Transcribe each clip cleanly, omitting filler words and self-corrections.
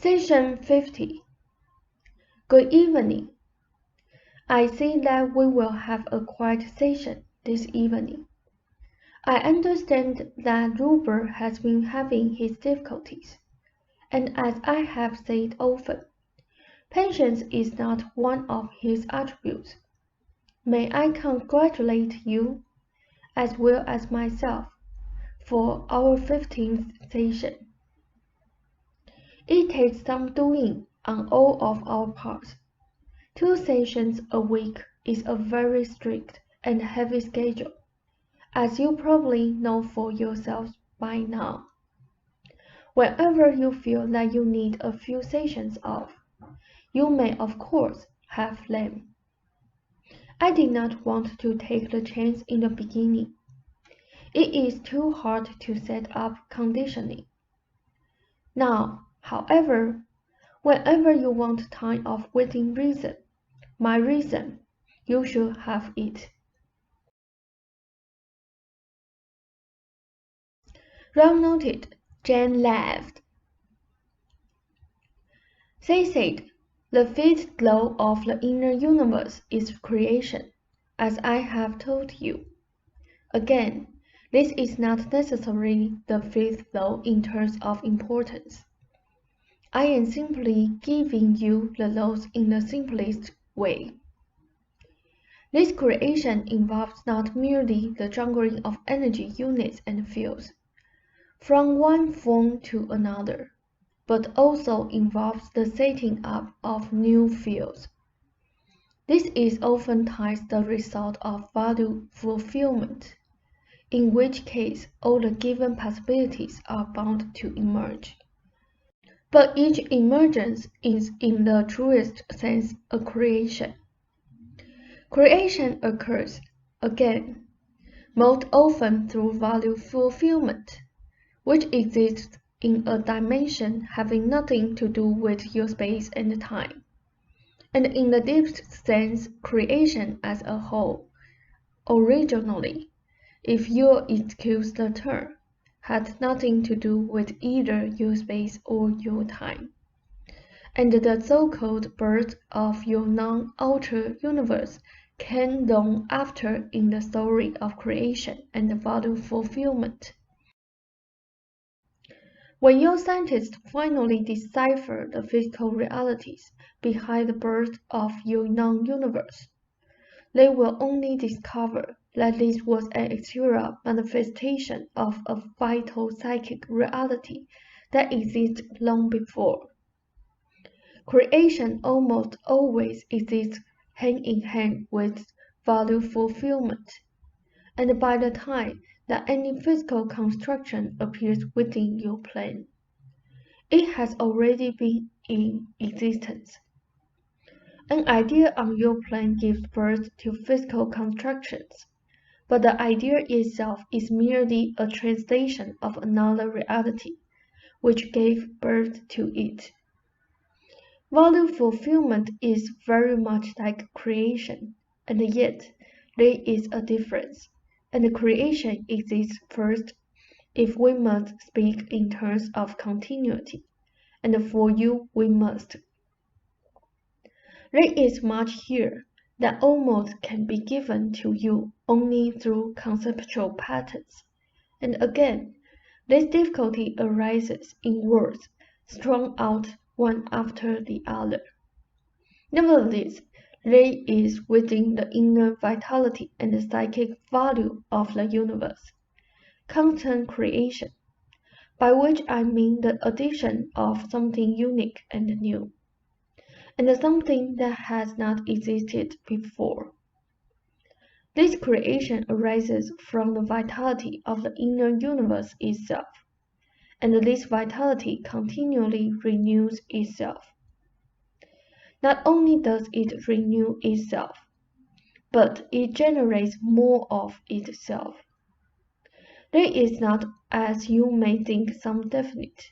Session 50. Good evening. I see that we will have a quiet session this evening. I understand that Robert has been having his difficulties, and as I have said often, patience is not one of his attributes. May I congratulate you, as well as myself, for our 15th session. It takes some doing on all of our parts. 2 sessions a week is a very strict and heavy schedule, as you probably know for yourselves by now. Whenever you feel that you need a few sessions off, you may of course have them. I did not want to take the chance in the beginning. It is too hard to set up conditioning. Now, however, whenever you want time off within reason, my reason, you should have it. Ron noted. Jane laughed. They said, the 5th law of the inner universe is creation, as I have told you. Again, this is not necessarily the 5th law in terms of importance. I am simply giving you the laws in the simplest way. This creation involves not merely the juggling of energy units and fields from one form to another, but also involves the setting up of new fields. This is oftentimes the result of value fulfillment, in which case all the given possibilities are bound to emerge. But each emergence is in the truest sense a creation. Creation occurs, again, most often through value fulfillment, which exists in a dimension having nothing to do with your space and time, and in the deepest sense creation as a whole, originally, if you'll excuse the term, had nothing to do with either your space or your time, and the so-called birth of your non-outer universe came long after in the story of creation and value fulfillment. When your scientists finally decipher the physical realities behind the birth of your non-universe, they will only discover that this was an exterior manifestation of a vital psychic reality that existed long before. Creation almost always exists hand in hand with value fulfillment, and by the time that any physical construction appears within your plan, it has already been in existence. An idea on your plan gives birth to physical constructions, but the idea itself is merely a translation of another reality, which gave birth to it. Value fulfillment is very much like creation, and yet there is a difference, and creation exists first if we must speak in terms of continuity, and for you we must. There is much here that almost can be given to you only through conceptual patterns, and again, this difficulty arises in words strung out one after the other. Nevertheless, there is within the inner vitality and the psychic value of the universe constant creation, by which I mean the addition of something unique and new, and something that has not existed before. This creation arises from the vitality of the inner universe itself, and this vitality continually renews itself. Not only does it renew itself, but it generates more of itself. There is not, as you may think, some definite,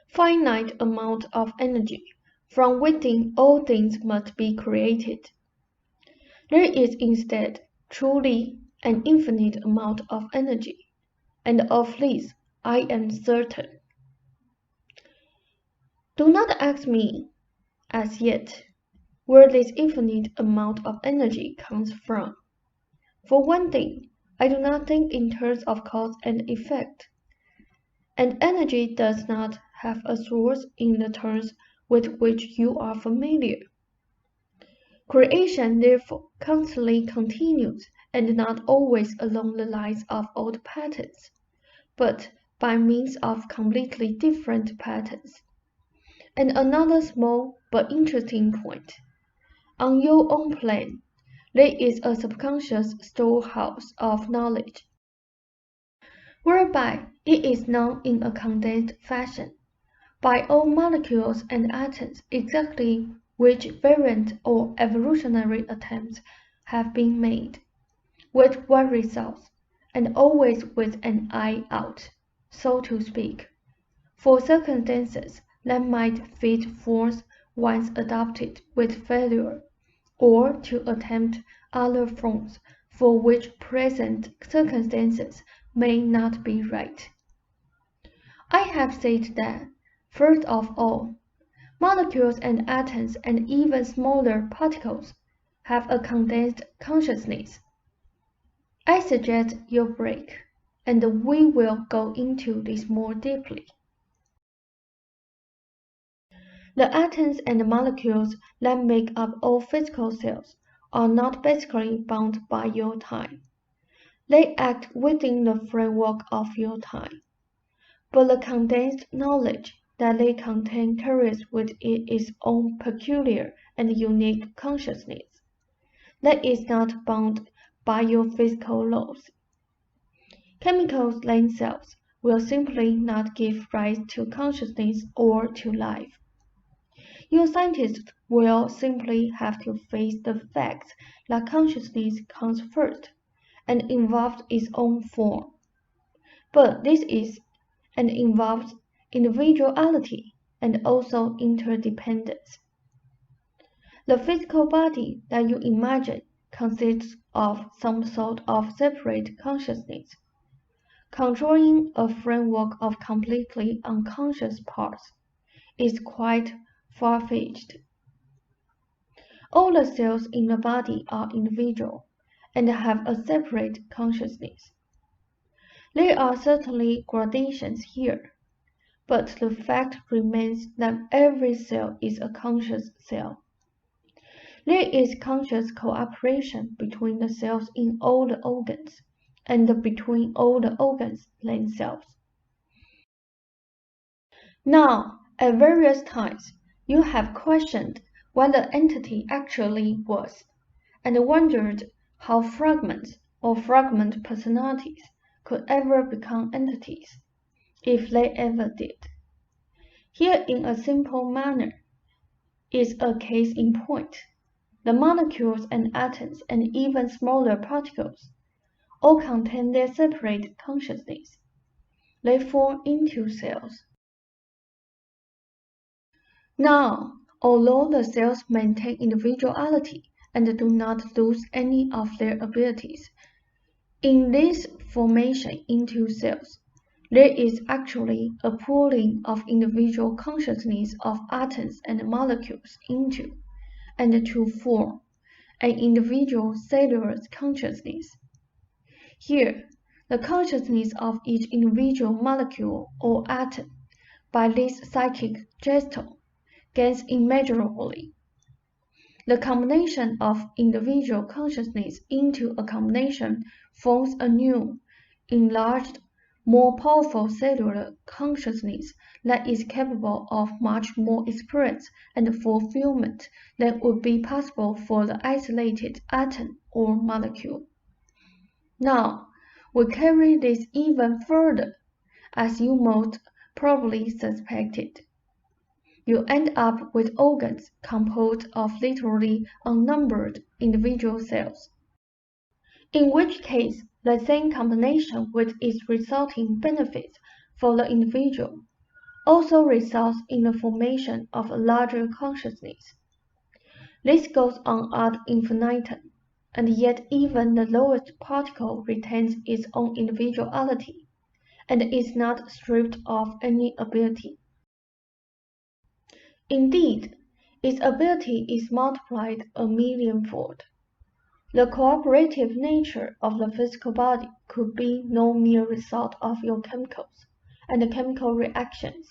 finite amount of energy from within all things must be created. There is instead truly an infinite amount of energy, and of this I am certain. Do not ask me, as yet, where this infinite amount of energy comes from. For one thing, I do not think in terms of cause and effect, and energy does not have a source in the terms with which you are familiar. Creation, therefore, constantly continues, and not always along the lines of old patterns, but by means of completely different patterns. And another small but interesting point. On your own plane, there is a subconscious storehouse of knowledge, whereby it is known in a condensed fashion, by all molecules and atoms exactly which variant or evolutionary attempts have been made, with what results, and always with an eye out, so to speak, for circumstances that might fit forms once adopted with failure, or to attempt other forms for which present circumstances may not be right. I have said that, first of all, molecules and atoms and even smaller particles have a condensed consciousness. I suggest you break, and we will go into this more deeply. The atoms and molecules that make up all physical cells are not basically bound by your time. They act within the framework of your time, but the condensed knowledge that they contain carries with it its own peculiar and unique consciousness that is not bound by your physical laws. Chemicals themselves will simply not give rise to consciousness or to life. Your scientists will simply have to face the fact that consciousness comes first and involves its own form. But this is and involves individuality and also interdependence. The physical body that you imagine consists of some sort of separate consciousness, controlling a framework of completely unconscious parts, is quite far-fetched. All the cells in the body are individual and have a separate consciousness. There are certainly gradations here, but the fact remains that every cell is a conscious cell. There is conscious cooperation between the cells in all the organs, and between all the organs themselves. Now, at various times, you have questioned what the entity actually was, and wondered how fragments or fragment personalities could ever become entities, if they ever did. Here, in a simple manner, is a case in point. The molecules and atoms and even smaller particles all contain their separate consciousness. They form into cells. Now, although the cells maintain individuality and do not lose any of their abilities, in this formation into cells, there is actually a pooling of individual consciousness of atoms and molecules into, and to form, an individual cellular consciousness. Here, the consciousness of each individual molecule or atom, by this psychic gesture, gains immeasurably. The combination of individual consciousness into a combination forms a new, enlarged, more powerful cellular consciousness that is capable of much more experience and fulfillment than would be possible for the isolated atom or molecule. Now, we carry this even further, as you most probably suspected. You end up with organs composed of literally unnumbered individual cells, in which case the same combination with its resulting benefits for the individual also results in the formation of a larger consciousness. This goes on ad infinitum, and yet even the lowest particle retains its own individuality, and is not stripped of any ability. Indeed, its ability is multiplied a millionfold. The cooperative nature of the physical body could be no mere result of your chemicals and chemical reactions.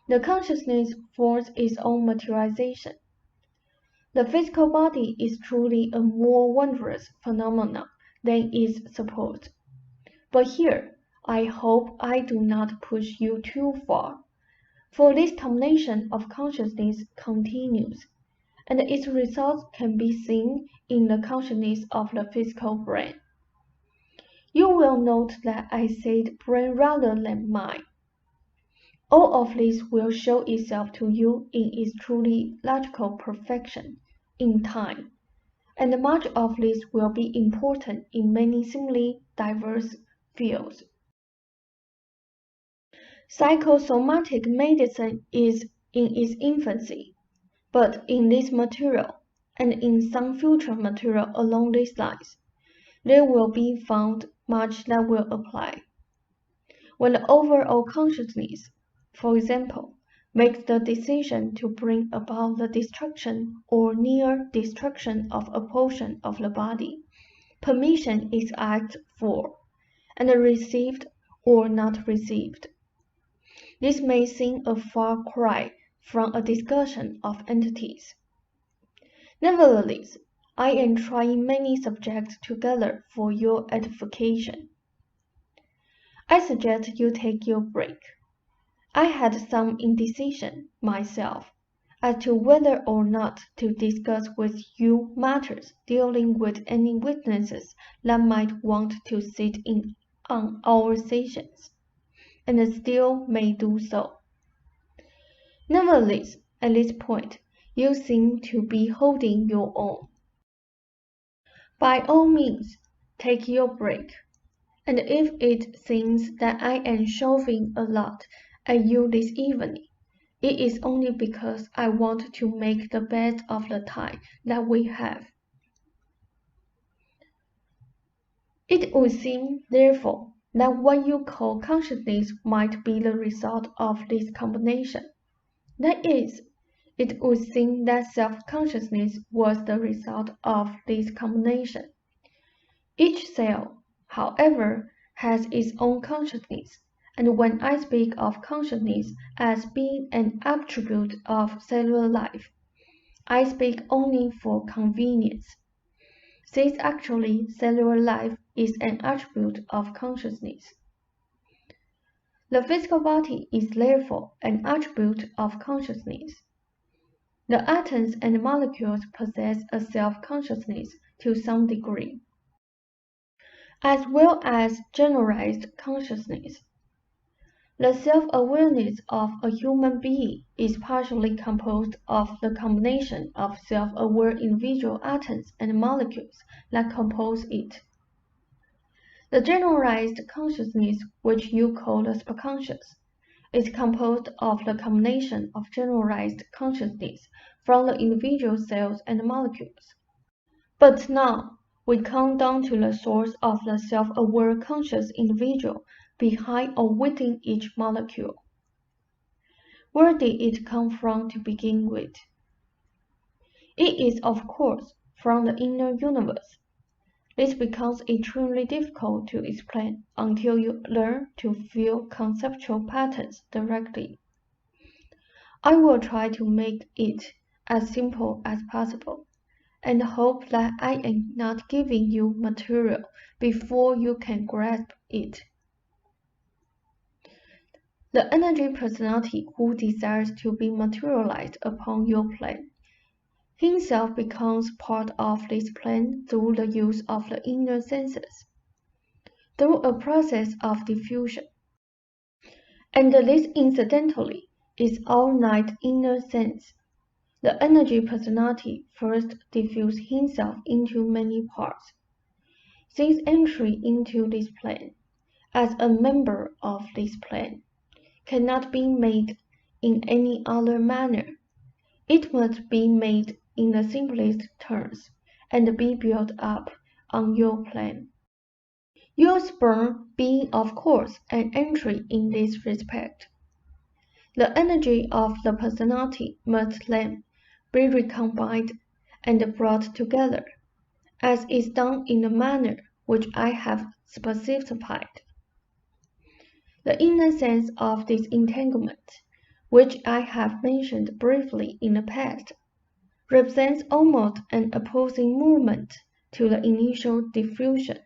The consciousness forms its own materialization. The physical body is truly a more wondrous phenomenon than is supposed. But here, I hope I do not push you too far, for this combination of consciousness continues, and its results can be seen in the consciousness of the physical brain. You will note that I said brain rather than mind. All of this will show itself to you in its truly logical perfection in time, and much of this will be important in many seemingly diverse fields. Psychosomatic medicine is in its infancy, but in this material, and in some future material along these lines, there will be found much that will apply. When the overall consciousness, for example, makes the decision to bring about the destruction or near destruction of a portion of the body, permission is asked for, and received or not received. This may seem a far cry from a discussion of entities. Nevertheless, I am trying many subjects together for your edification. I suggest you take your break. I had some indecision myself as to whether or not to discuss with you matters dealing with any witnesses that might want to sit in on our sessions, and still may do so. Nevertheless, at this point, you seem to be holding your own. By all means, take your break, and if it seems that I am shoving a lot at you this evening, it is only because I want to make the best of the time that we have. It would seem, therefore, that what you call consciousness might be the result of this combination. That is, it would seem that self-consciousness was the result of this combination. Each cell, however, has its own consciousness, and when I speak of consciousness as being an attribute of cellular life, I speak only for convenience, since actually cellular life is an attribute of consciousness. The physical body is therefore an attribute of consciousness. The atoms and molecules possess a self-consciousness to some degree, as well as generalized consciousness. The self-awareness of a human being is partially composed of the combination of self-aware individual atoms and molecules that compose it. The generalized consciousness, which you call the superconscious, is composed of the combination of generalized consciousness from the individual cells and molecules. But now, we come down to the source of the self-aware conscious individual behind or within each molecule. Where did it come from to begin with? It is, of course, from the inner universe. This becomes extremely difficult to explain until you learn to feel conceptual patterns directly. I will try to make it as simple as possible, and hope that I am not giving you material before you can grasp it. The energy personality who desires to be materialized upon your plane himself becomes part of this plane through the use of the inner senses, through a process of diffusion. And this incidentally is our ninth inner sense. The energy personality first diffuses himself into many parts. Since entry into this plane, as a member of this plane, cannot be made in any other manner, it must be made in the simplest terms, and be built up on your plane. Your sperm being of course an entry in this respect. The energy of the personality must then be recombined and brought together, as is done in the manner which I have specified. The inner sense of this entanglement, which I have mentioned briefly in the past, represents almost an opposing movement to the initial diffusion,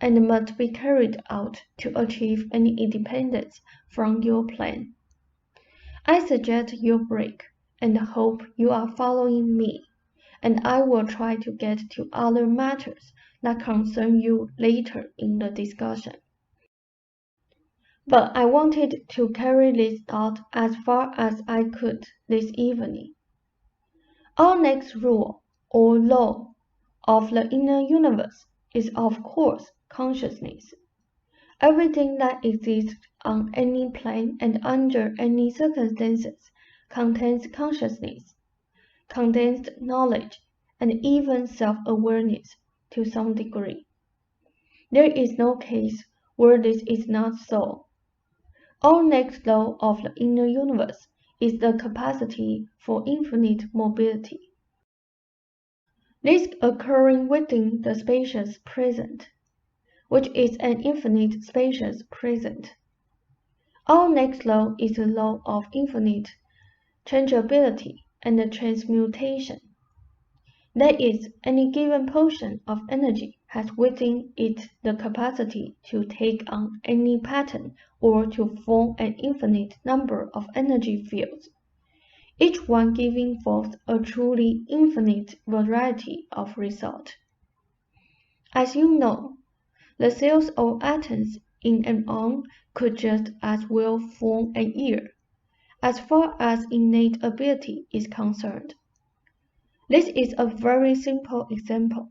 and must be carried out to achieve any independence from your plan. I suggest you break, and hope you are following me, and I will try to get to other matters that concern you later in the discussion. But I wanted to carry this thought as far as I could this evening. Our next rule, or law, of the inner universe is of course consciousness. Everything that exists on any plane and under any circumstances contains consciousness, contains knowledge, and even self-awareness to some degree. There is no case where this is not so. Our next law of the inner universe is the capacity for infinite mobility. This occurring within the spacious present, which is an infinite spacious present. Our next law is the law of infinite changeability and transmutation. That is, any given portion of energy has within it the capacity to take on any pattern or to form an infinite number of energy fields, each one giving forth a truly infinite variety of result. As you know, the cells or atoms in an arm could just as well form an ear, as far as innate ability is concerned. This is a very simple example.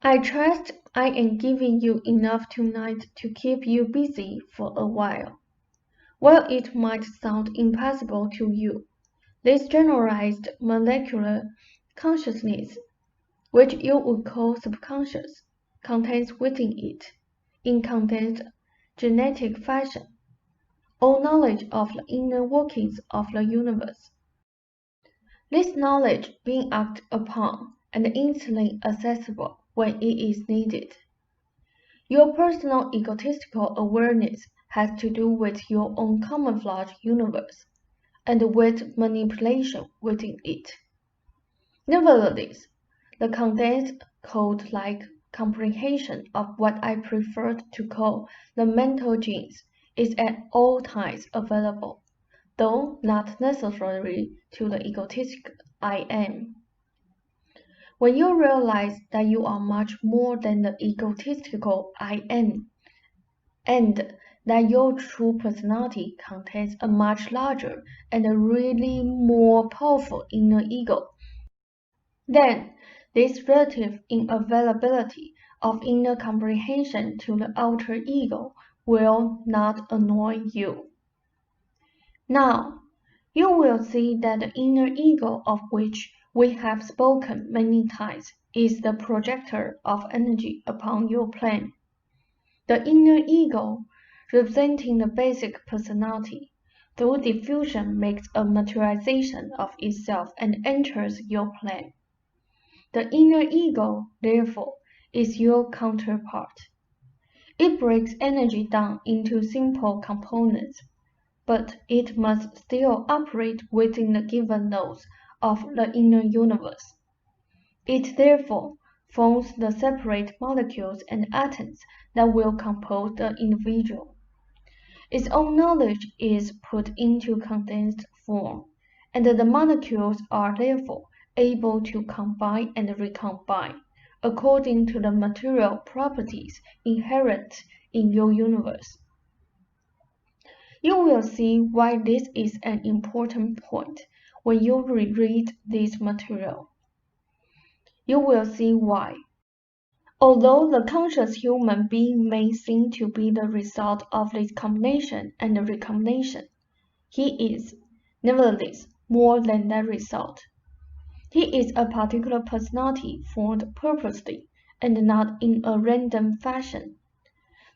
I trust I am giving you enough tonight to keep you busy for a while. While it might sound impossible to you, this generalized molecular consciousness, which you would call subconscious, contains within it, in condensed genetic fashion, all knowledge of the inner workings of the universe. This knowledge being acted upon and instantly accessible when it is needed. Your personal egotistical awareness has to do with your own camouflage universe, and with manipulation within it. Nevertheless, the condensed code-like comprehension of what I prefer to call the mental genes is at all times available, though not necessarily to the egotistic I am. When you realize that you are much more than the egotistical I am, and that your true personality contains a much larger and a really more powerful inner ego, then this relative unavailability of inner comprehension to the outer ego will not annoy you. Now, you will see that the inner ego of which we have spoken many times is the projector of energy upon your plan. The inner ego, representing the basic personality, through diffusion makes a materialization of itself and enters your plan. The inner ego, therefore, is your counterpart. It breaks energy down into simple components, but it must still operate within the given laws of the inner universe. It therefore forms the separate molecules and atoms that will compose the individual. Its own knowledge is put into condensed form, and the molecules are therefore able to combine and recombine according to the material properties inherent in your universe. You will see why this is an important point when you reread this material. You will see why. Although the conscious human being may seem to be the result of this combination and recombination, he is, nevertheless, more than that result. He is a particular personality formed purposely and not in a random fashion.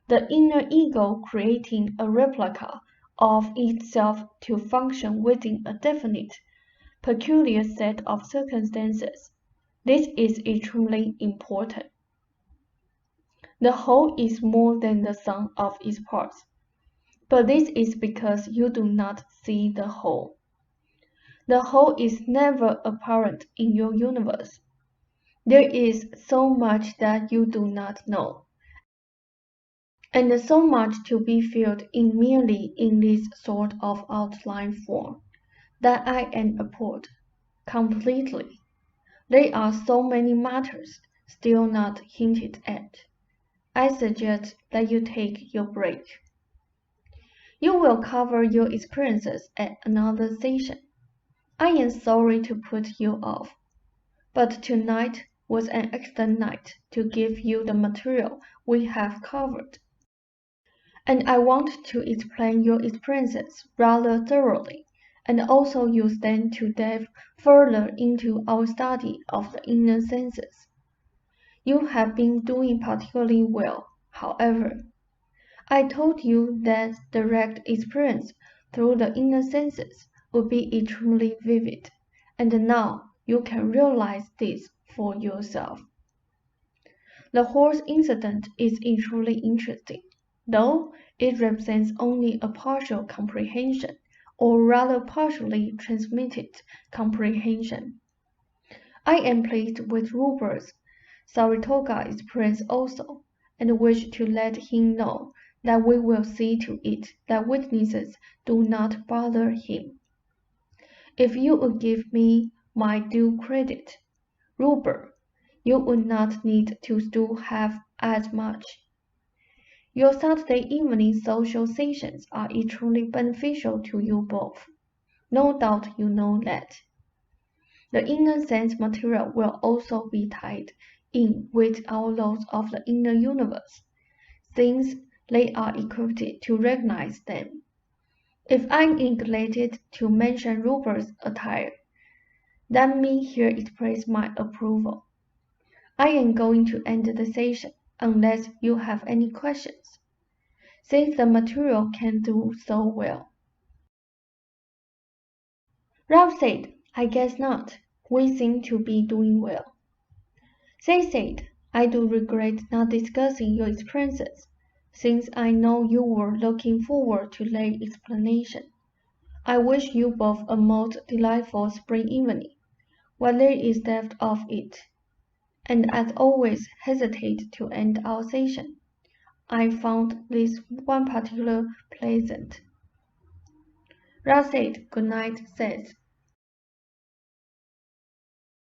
The inner ego creating a replica of itself to function within a definite, peculiar set of circumstances. This is extremely important. The whole is more than the sum of its parts, but this is because you do not see the whole. The whole is never apparent in your universe. There is so much that you do not know, and so much to be filled in merely in this sort of outline form, that I am appalled completely. There are so many matters still not hinted at. I suggest that you take your break. You will cover your experiences at another session. I am sorry to put you off, but tonight was an excellent night to give you the material we have covered. And I want to explain your experiences rather thoroughly, and also use them to delve further into our study of the inner senses. You have been doing particularly well, however. I told you that direct experience through the inner senses would be extremely vivid, and now you can realize this for yourself. The horse incident is extremely interesting, though it represents only a partial comprehension, or rather partially transmitted comprehension. I am pleased with Rupert's Saratoga experience also, and wish to let him know that we will see to it that witnesses do not bother him. If you would give me my due credit, Rupert, you would not need to do half as much. Your Saturday evening social sessions are extremely beneficial to you both. No doubt you know that. The inner sense material will also be tied in with our laws of the inner universe, since they are equipped to recognize them. If I neglected to mention Rupert's attire, let me here express my approval. I am going to end the session unless you have any questions, since the material can do so well. Ralph said, I guess not. We seem to be doing well. Say said, I do regret not discussing your experiences, since I know you were looking forward to their explanation. I wish you both a most delightful spring evening, while there is left of it, and as always hesitate to end our session. I found this one particular pleasant. Ralph said, good night, Seth.